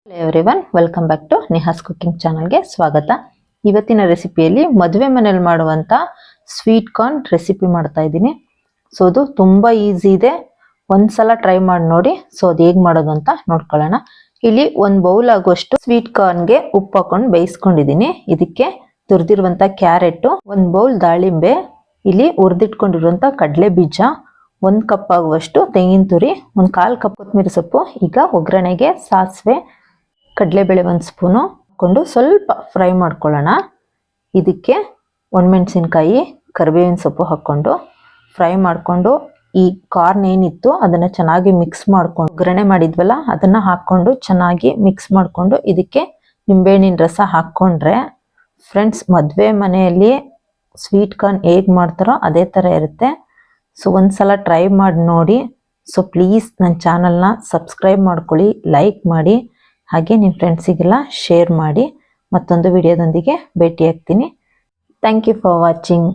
Hello everyone, welcome back to Neha's Cooking Channel ಗೆ ಸ್ವಾಗತ. ಇವತ್ತಿನ ರೆಸಿಪಿಯಲ್ಲಿ ಮದುವೆ ಮನೆಯಲ್ಲಿ ಮಾಡುವಂತ ಸ್ವೀಟ್ ಕಾರ್ನ್ ರೆಸಿಪಿ ಮಾಡ್ತಾ ಇದ್ದೀನಿ. ಸೋ ಅದು ತುಂಬಾ ಈಜಿ ಇದೆ. ಒಂದ್ಸಲ ಟ್ರೈ ಮಾಡಿ ನೋಡಿ. ಸೋ ಅದು ಹೇಗೆ ಮಾಡೋದು ಅಂತ ನೋಡ್ಕೊಳ್ಳೋಣ. ಇಲ್ಲಿ ಒಂದು ಬೌಲ್ ಆಗುವಷ್ಟು ಸ್ವೀಟ್ ಕಾರ್ನ್ ಗೆ ಉಪ್ಪು ಹಾಕೊಂಡು ಬೇಯಿಸ್ಕೊಂಡಿದ್ದೀನಿ. ಇದಕ್ಕೆ ತುರಿದಿರುವಂತ ಕ್ಯಾರೆಟ್, ಒಂದು ಬೌಲ್ ದಾಳಿಂಬೆ, ಇಲ್ಲಿ ಹುರಿದಿಟ್ಕೊಂಡಿರುವಂತ ಕಡಲೆ ಬೀಜ, 1 ಕಪ್ ಆಗುವಷ್ಟು ತೆಂಗಿನ ತುರಿ, 1/4 ಕಪ್ ಕೊತ್ತಂಬರಿ ಸೊಪ್ಪು. ಈಗ ಒಗ್ಗರಣೆಗೆ ಸಾಸಿವೆ, ಕಡಲೆಬೇಳೆ 1 ಸ್ಪೂನು ಹಾಕೊಂಡು ಸ್ವಲ್ಪ ಫ್ರೈ ಮಾಡ್ಕೊಳ್ಳೋಣ. ಇದಕ್ಕೆ ಒಣಮೆಣಸಿನಕಾಯಿ, ಕರಿಬೇವಿನ ಸೊಪ್ಪು ಹಾಕ್ಕೊಂಡು ಫ್ರೈ ಮಾಡಿಕೊಂಡು ಈ ಕಾರ್ನ್ ಏನಿತ್ತು ಅದನ್ನು ಚೆನ್ನಾಗಿ ಮಿಕ್ಸ್ ಮಾಡ್ಕೊಂಡು ಒಗ್ಗರಣೆ ಮಾಡಿದ್ವಲ್ಲ ಅದನ್ನು ಹಾಕ್ಕೊಂಡು ಚೆನ್ನಾಗಿ ಮಿಕ್ಸ್ ಮಾಡಿಕೊಂಡು ಇದಕ್ಕೆ ನಿಂಬೆಹಣ್ಣಿನ ರಸ ಹಾಕ್ಕೊಂಡ್ರೆ ಫ್ರೆಂಡ್ಸ್ ಮದುವೆ ಮನೆಯಲ್ಲಿ ಸ್ವೀಟ್ ಕಾರ್ನ್ ಹೇಗೆ ಮಾಡ್ತಾರೋ ಅದೇ ಥರ ಇರುತ್ತೆ. ಸೊ ಒಂದ್ಸಲ ಟ್ರೈ ಮಾಡಿ ನೋಡಿ. ಸೊ ಪ್ಲೀಸ್ ನನ್ನ ಚಾನಲ್ನ ಸಬ್ಸ್ಕ್ರೈಬ್ ಮಾಡ್ಕೊಳ್ಳಿ, ಲೈಕ್ ಮಾಡಿ, ಹಾಗೆ ನಿಮ್ಮ ಫ್ರೆಂಡ್ಸಿಗೆಲ್ಲ ಶೇರ್ ಮಾಡಿ. ಮತ್ತೊಂದು ವಿಡಿಯೋದೊಂದಿಗೆ ಭೇಟಿ ಆಗ್ತೀನಿ. Thank you for watching.